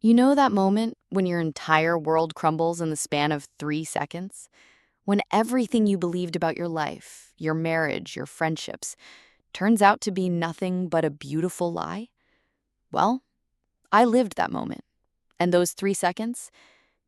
You know that moment when your entire world crumbles in the span of 3 seconds? When everything you believed about your life, your marriage, your friendships, turns out to be nothing but a beautiful lie? Well, I lived that moment. And those 3 seconds,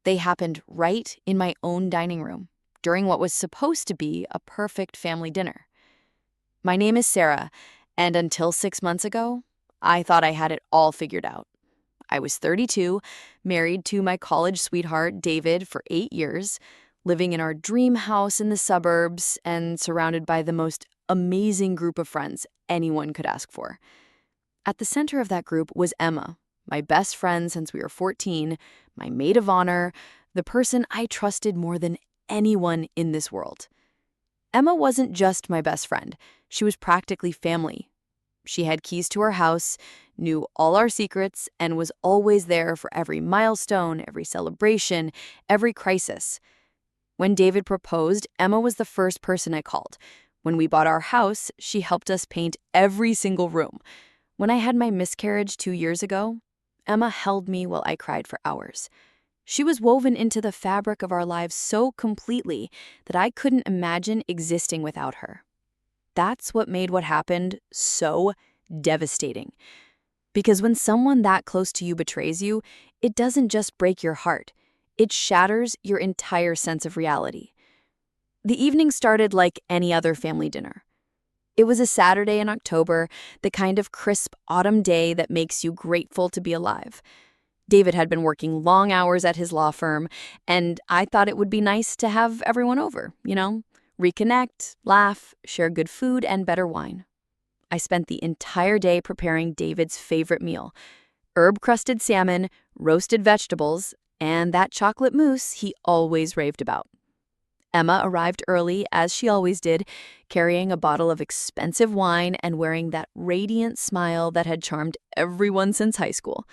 they happened right in my own dining room during what was supposed to be a perfect family dinner. My name is Sarah, and until 6 months ago, I thought I had it all figured out. I was 32, married to my college sweetheart, David, for 8 years, living in our dream house in the suburbs, and surrounded by the most amazing group of friends anyone could ask for. At the center of that group was Emma, my best friend since we were 14, my maid of honor, the person I trusted more than anyone in this world. Emma wasn't just my best friend, she was practically family. She had keys to our house, knew all our secrets, and was always there for every milestone, every celebration, every crisis. When David proposed, Emma was the first person I called. When we bought our house, she helped us paint every single room. When I had my miscarriage 2 years ago, Emma held me while I cried for hours. She was woven into the fabric of our lives so completely that I couldn't imagine existing without her. That's what made what happened so devastating. Because when someone that close to you betrays you, it doesn't just break your heart, it shatters your entire sense of reality. The evening started like any other family dinner. It was a Saturday in October, the kind of crisp autumn day that makes you grateful to be alive. David had been working long hours at his law firm, and I thought it would be nice to have everyone over, reconnect, laugh, share good food, and better wine. I spent the entire day preparing David's favorite meal: herb-crusted salmon, roasted vegetables, and that chocolate mousse he always raved about. Emma arrived early, as she always did, carrying a bottle of expensive wine and wearing that radiant smile that had charmed everyone since high school.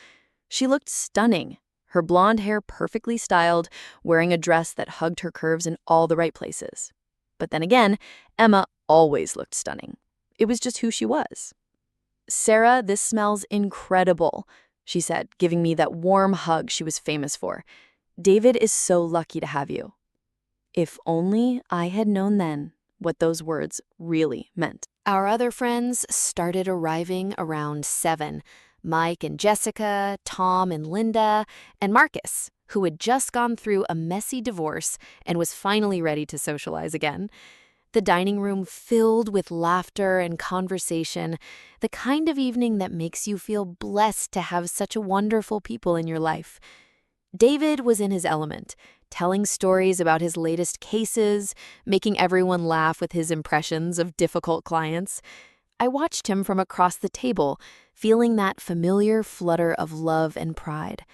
She looked stunning, her blonde hair perfectly styled, wearing a dress that hugged her curves in all the right places. But then again, Emma always looked stunning. It was just who she was. "Sarah, this smells incredible," she said, giving me that warm hug she was famous for. "David is so lucky to have you." If only I had known then what those words really meant. Our other friends started arriving around 7. Mike and Jessica, Tom and Linda, and Marcus, who had just gone through a messy divorce and was finally ready to socialize again. The dining room filled with laughter and conversation, the kind of evening that makes you feel blessed to have such wonderful people in your life. David was in his element, telling stories about his latest cases, making everyone laugh with his impressions of difficult clients. I watched him from across the table, feeling that familiar flutter of love and pride.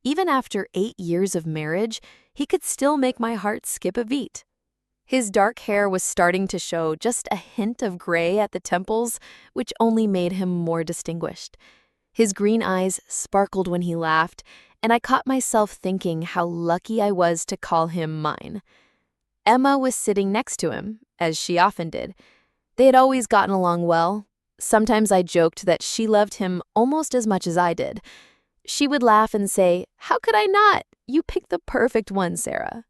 Even after 8 years of marriage, he could still make my heart skip a beat. His dark hair was starting to show just a hint of gray at the temples, which only made him more distinguished. His green eyes sparkled when he laughed, and I caught myself thinking how lucky I was to call him mine. Emma was sitting next to him, as she often did. They had always gotten along well. Sometimes I joked that she loved him almost as much as I did. She would laugh and say, "How could I not? You picked the perfect one, Sarah."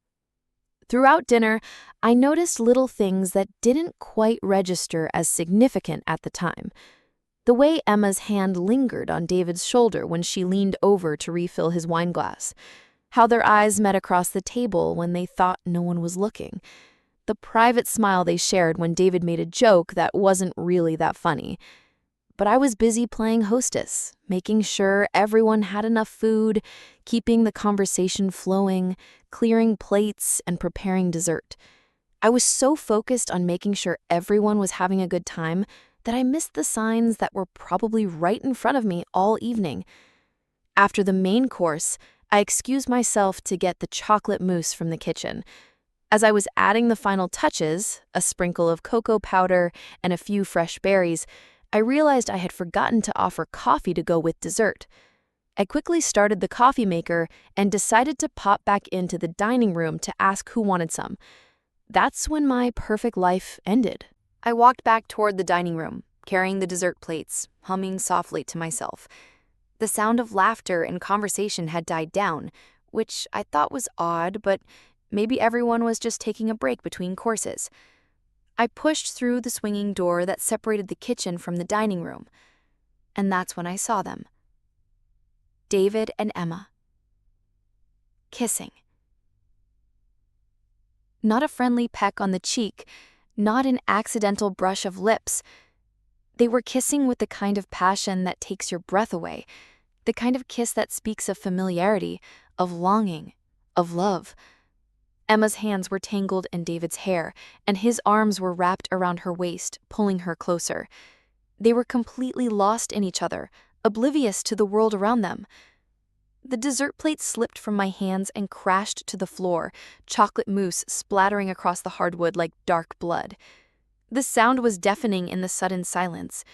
Throughout dinner, I noticed little things that didn't quite register as significant at the time. The way Emma's hand lingered on David's shoulder when she leaned over to refill his wine glass. How their eyes met across the table when they thought no one was looking. The private smile they shared when David made a joke that wasn't really that funny. But I was busy playing hostess, making sure everyone had enough food, keeping the conversation flowing, clearing plates, and preparing dessert. I was so focused on making sure everyone was having a good time that I missed the signs that were probably right in front of me all evening. After the main course, I excused myself to get the chocolate mousse from the kitchen. As I was adding the final touches, a sprinkle of cocoa powder and a few fresh berries, I realized I had forgotten to offer coffee to go with dessert. I quickly started the coffee maker and decided to pop back into the dining room to ask who wanted some. That's when my perfect life ended. I walked back toward the dining room, carrying the dessert plates, humming softly to myself. The sound of laughter and conversation had died down, which I thought was odd, but maybe everyone was just taking a break between courses. I pushed through the swinging door that separated the kitchen from the dining room, and that's when I saw them. David and Emma. Kissing. Not a friendly peck on the cheek, not an accidental brush of lips. They were kissing with the kind of passion that takes your breath away, the kind of kiss that speaks of familiarity, of longing, of love. Emma's hands were tangled in David's hair, and his arms were wrapped around her waist, pulling her closer. They were completely lost in each other, oblivious to the world around them. The dessert plate slipped from my hands and crashed to the floor, chocolate mousse splattering across the hardwood like dark blood. The sound was deafening in the sudden silence.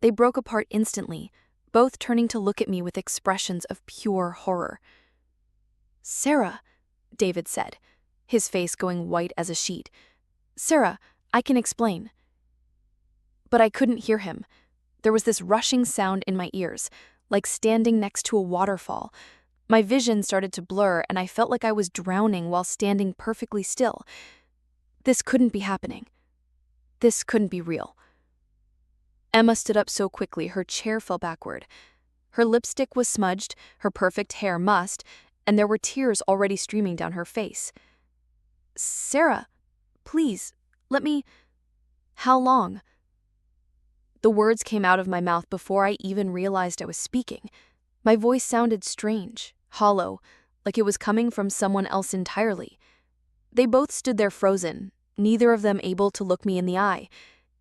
They broke apart instantly, both turning to look at me with expressions of pure horror. "Sarah," David said, his face going white as a sheet. "Sarah, I can explain." But I couldn't hear him. There was this rushing sound in my ears, like standing next to a waterfall. My vision started to blur, and I felt like I was drowning while standing perfectly still. This couldn't be happening. This couldn't be real. Emma stood up so quickly her chair fell backward. Her lipstick was smudged, her perfect hair mussed, and there were tears already streaming down her face. "Sarah, please, let me... How long?" The words came out of my mouth before I even realized I was speaking. My voice sounded strange, hollow, like it was coming from someone else entirely. They both stood there frozen, neither of them able to look me in the eye.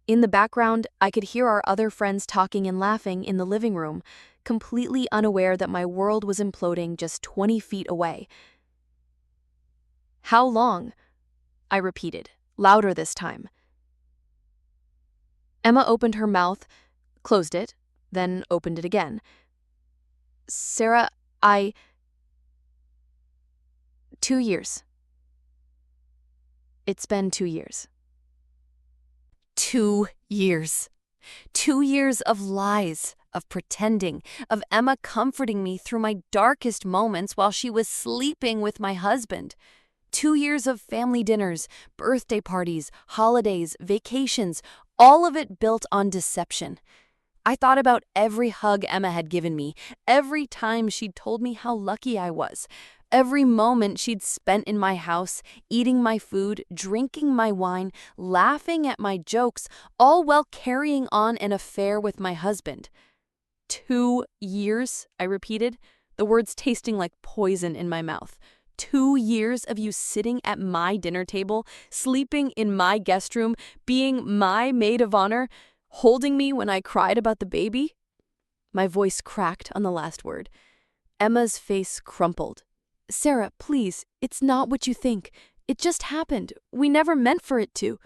In the background, I could hear our other friends talking and laughing in the living room, completely unaware that my world was imploding just 20 feet away. "How long?" I repeated, louder this time. Emma opened her mouth, closed it, then opened it again. "Sarah, 2 years. It's been 2 years." 2 years. 2 years of lies, of pretending, of Emma comforting me through my darkest moments while she was sleeping with my husband. 2 years of family dinners, birthday parties, holidays, vacations, all of it built on deception. I thought about every hug Emma had given me, every time she'd told me how lucky I was, every moment she'd spent in my house, eating my food, drinking my wine, laughing at my jokes, all while carrying on an affair with my husband. 2 years, I repeated, the words tasting like poison in my mouth. 2 years of you sitting at my dinner table, sleeping in my guest room, being my maid of honor, holding me when I cried about the baby? My voice cracked on the last word. Emma's face crumpled. "Sarah, please, it's not what you think. It just happened. We never meant for it to."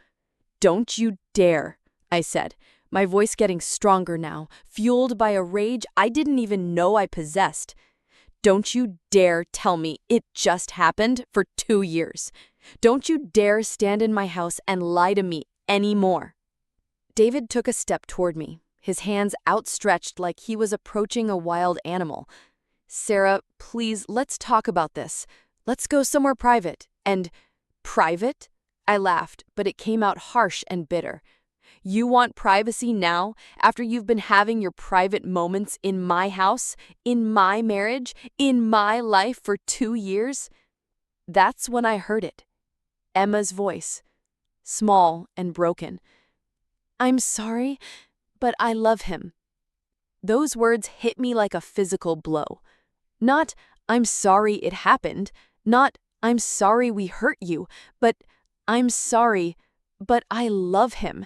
"Don't you dare," I said, my voice getting stronger now, fueled by a rage I didn't even know I possessed. "Don't you dare tell me it just happened for 2 years. Don't you dare stand in my house and lie to me anymore." David took a step toward me, his hands outstretched like he was approaching a wild animal. "Sarah, please, let's talk about this. Let's go somewhere private." And private? I laughed, but it came out harsh and bitter. "You want privacy now, after you've been having your private moments in my house, in my marriage, in my life for 2 years?" That's when I heard it. Emma's voice, small and broken. "I'm sorry, but I love him." Those words hit me like a physical blow. Not, "I'm sorry it happened," not, "I'm sorry we hurt you," but, "I'm sorry, but I love him."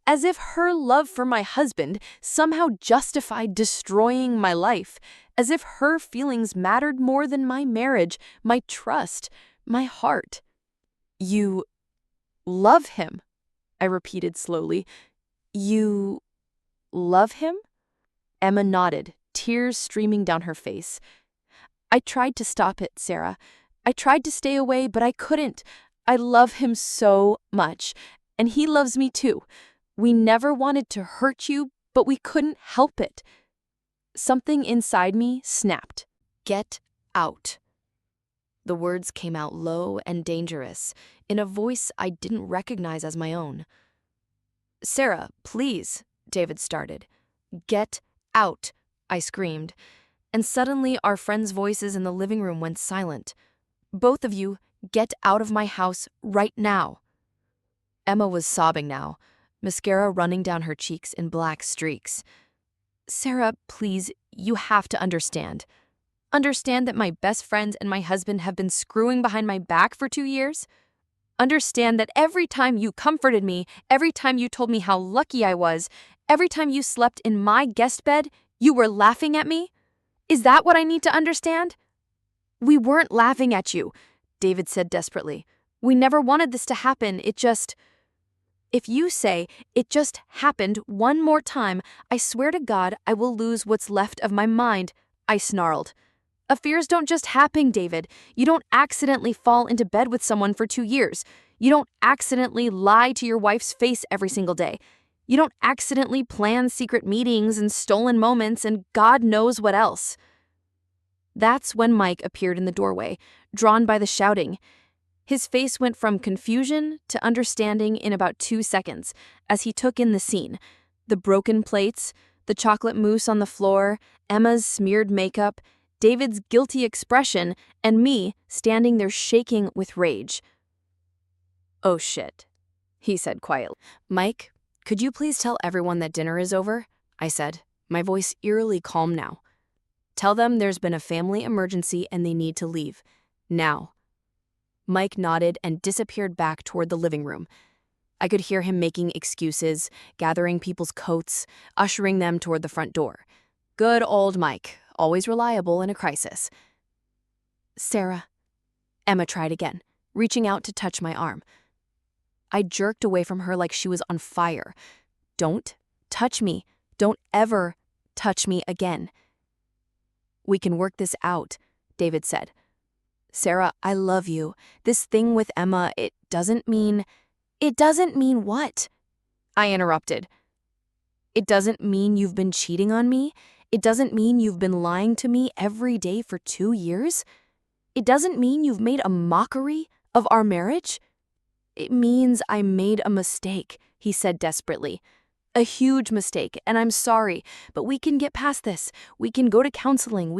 As if her love for my husband somehow justified destroying my life, as if her feelings mattered more than my marriage, my trust, my heart. "You love him," I repeated slowly. "You love him?" Emma nodded, tears streaming down her face. "I tried to stop it, Sarah. I tried to stay away, but I couldn't. I love him so much, and he loves me too. We never wanted to hurt you, but we couldn't help it." Something inside me snapped. Get out. The words came out low and dangerous, in a voice I didn't recognize as my own. Sarah, please, David started. Get out, I screamed, and suddenly our friends' voices in the living room went silent. Both of you, get out of my house right now. Emma was sobbing now, mascara running down her cheeks in black streaks. Sarah, please, you have to understand. Understand that my best friend and my husband have been screwing behind my back for 2 years? Understand that every time you comforted me, every time you told me how lucky I was, every time you slept in my guest bed, you were laughing at me? Is that what I need to understand? We weren't laughing at you, David said desperately. We never wanted this to happen, it just... If you say, it just happened one more time, I swear to God I will lose what's left of my mind, I snarled. Affairs don't just happen, David. You don't accidentally fall into bed with someone for 2 years. You don't accidentally lie to your wife's face every single day. You don't accidentally plan secret meetings and stolen moments and God knows what else. That's when Mike appeared in the doorway, drawn by the shouting. His face went from confusion to understanding in about 2 seconds as he took in the scene. The broken plates, the chocolate mousse on the floor, Emma's smeared makeup, David's guilty expression, and me standing there shaking with rage. Oh shit, he said quietly. Mike, could you please tell everyone that dinner is over? I said, my voice eerily calm now. Tell them there's been a family emergency and they need to leave. Now. Mike nodded and disappeared back toward the living room. I could hear him making excuses, gathering people's coats, ushering them toward the front door. Good old Mike, always reliable in a crisis. Sarah. Emma tried again, reaching out to touch my arm. I jerked away from her like she was on fire. Don't touch me. Don't ever touch me again. We can work this out, David said. Sarah, I love you. This thing with Emma, it doesn't mean what? I interrupted. It doesn't mean you've been cheating on me. It doesn't mean you've been lying to me every day for 2 years. It doesn't mean you've made a mockery of our marriage. It means I made a mistake, he said desperately. A huge mistake, and I'm sorry, but we can get past this. We can go to counseling.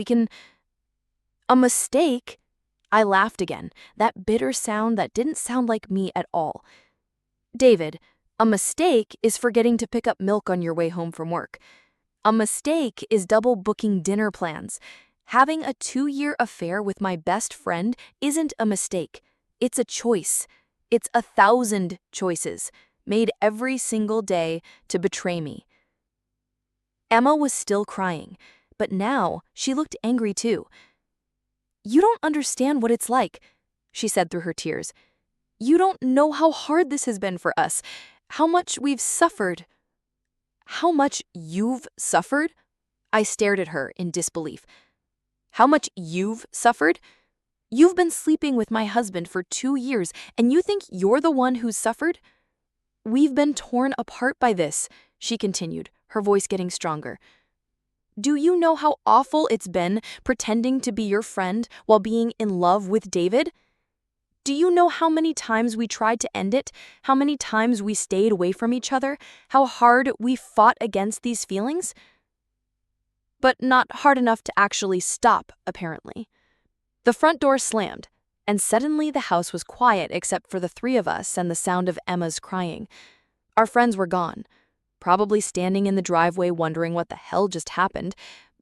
A mistake? I laughed again, that bitter sound that didn't sound like me at all. David, a mistake is forgetting to pick up milk on your way home from work. A mistake is double booking dinner plans. Having a 2-year affair with my best friend isn't a mistake. It's a choice. It's 1,000 choices, made every single day to betray me. Emma was still crying, but now she looked angry too. You don't understand what it's like, she said through her tears. You don't know how hard this has been for us, how much we've suffered. How much you've suffered? I stared at her in disbelief. How much you've suffered? You've been sleeping with my husband for 2 years, and you think you're the one who's suffered? We've been torn apart by this, she continued, her voice getting stronger. Do you know how awful it's been pretending to be your friend while being in love with David? Do you know how many times we tried to end it? How many times we stayed away from each other? How hard we fought against these feelings? But not hard enough to actually stop, apparently. The front door slammed, and suddenly the house was quiet except for the 3 of us and the sound of Emma's crying. Our friends were gone, probably standing in the driveway wondering what the hell just happened,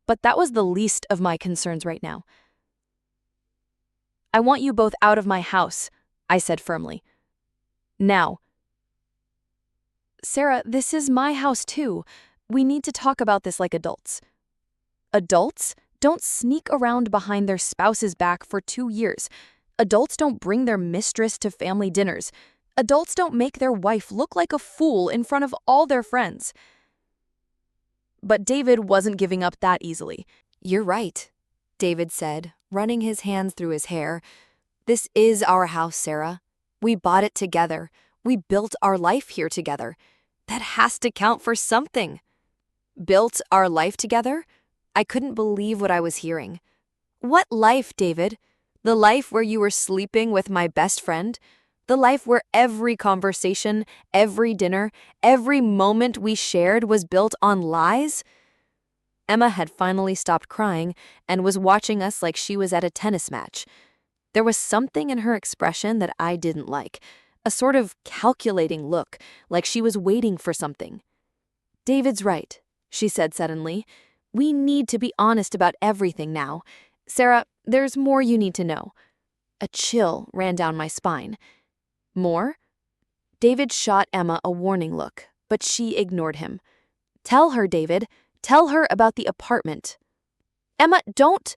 but that was the least of my concerns right now. I want you both out of my house, I said firmly. Now. Sarah, this is my house too. We need to talk about this like adults. Adults don't sneak around behind their spouse's back for 2 years. Adults don't bring their mistress to family dinners. Adults don't make their wife look like a fool in front of all their friends. But David wasn't giving up that easily. You're right, David said, running his hands through his hair. This is our house, Sarah. We bought it together. We built our life here together. That has to count for something. Built our life together? I couldn't believe what I was hearing. What life, David? The life where you were sleeping with my best friend? The life where every conversation, every dinner, every moment we shared was built on lies? Emma had finally stopped crying and was watching us like she was at a tennis match. There was something in her expression that I didn't like, a sort of calculating look, like she was waiting for something. David's right, she said suddenly. We need to be honest about everything now. Sarah, there's more you need to know. A chill ran down my spine. More? David shot Emma a warning look, but she ignored him. Tell her, David. Tell her about the apartment. Emma, don't...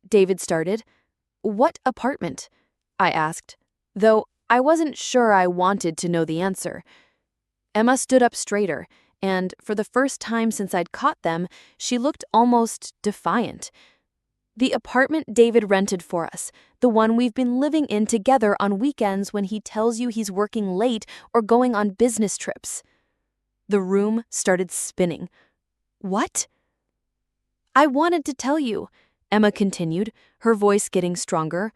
David started. What apartment? I asked, though I wasn't sure I wanted to know the answer. Emma stood up straighter, and for the first time since I'd caught them, she looked almost defiant. The apartment David rented for us, the one we've been living in together on weekends when he tells you he's working late or going on business trips. The room started spinning. What? I wanted to tell you, Emma continued, her voice getting stronger.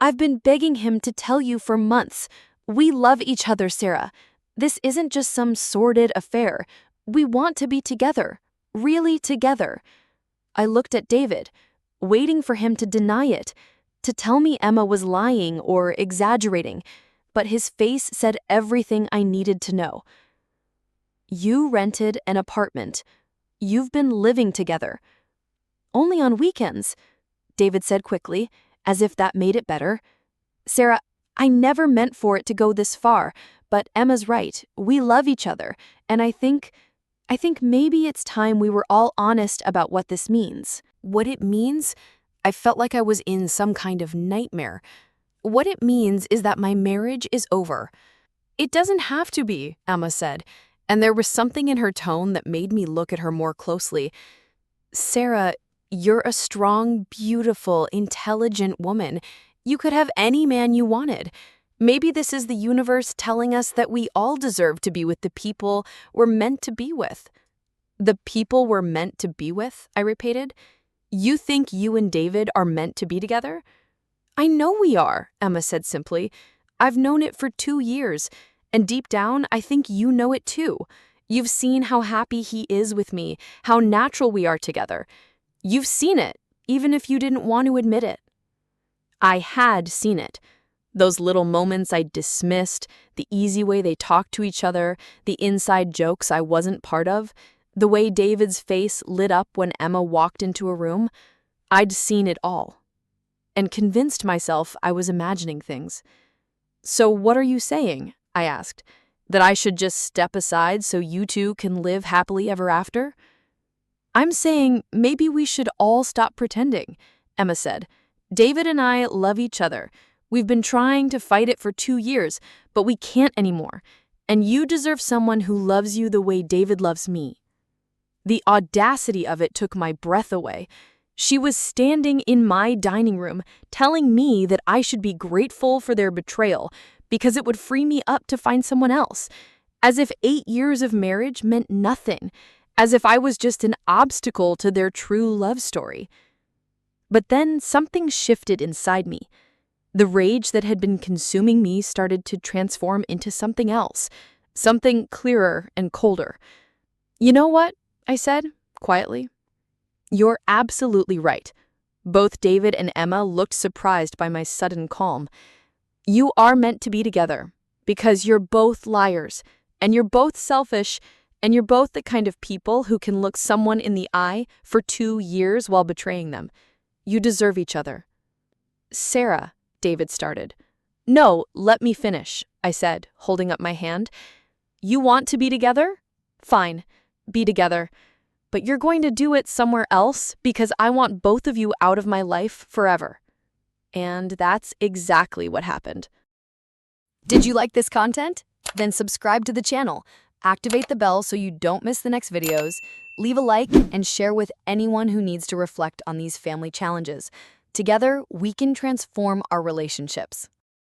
I've been begging him to tell you for months. We love each other, Sarah. This isn't just some sordid affair. We want to be together, really together. I looked at David, waiting for him to deny it, to tell me Emma was lying or exaggerating, but his face said everything I needed to know. You rented an apartment. You've been living together. Only on weekends, David said quickly, as if that made it better. Sarah, I never meant for it to go this far, but Emma's right. We love each other, and I think maybe it's time we were all honest about what this means. What it means? I felt like I was in some kind of nightmare. What it means is that my marriage is over. It doesn't have to be, Emma said, and there was something in her tone that made me look at her more closely. Sarah, you're a strong, beautiful, intelligent woman. You could have any man you wanted. Maybe this is the universe telling us that we all deserve to be with the people we're meant to be with. The people we're meant to be with, I repeated. You think you and David are meant to be together? I know we are, Emma said simply. I've known it for 2 years, and deep down, I think you know it too. You've seen how happy he is with me, how natural we are together. You've seen it, even if you didn't want to admit it. I had seen it. Those little moments I dismissed, the easy way they talked to each other, the inside jokes I wasn't part of, the way David's face lit up when Emma walked into a room, I'd seen it all, and convinced myself I was imagining things. So what are you saying? I asked. That I should just step aside so you two can live happily ever after? I'm saying maybe we should all stop pretending, Emma said. David and I love each other. We've been trying to fight it for 2 years, but we can't anymore. And you deserve someone who loves you the way David loves me. The audacity of it took my breath away. She was standing in my dining room, telling me that I should be grateful for their betrayal because it would free me up to find someone else, as if 8 years of marriage meant nothing, as if I was just an obstacle to their true love story. But then something shifted inside me. The rage that had been consuming me started to transform into something else, something clearer and colder. You know what? I said, quietly. You're absolutely right. Both David and Emma looked surprised by my sudden calm. You are meant to be together, because you're both liars, and you're both selfish, and you're both the kind of people who can look someone in the eye for 2 years while betraying them. You deserve each other. Sarah, David started. No, let me finish, I said, holding up my hand. You want to be together? Fine. Be together, but you're going to do it somewhere else because I want both of you out of my life forever. And that's exactly what happened. Did you like this content? Then subscribe to the channel, activate the bell so you don't miss the next videos, leave a like, and share with anyone who needs to reflect on these family challenges. Together, we can transform our relationships.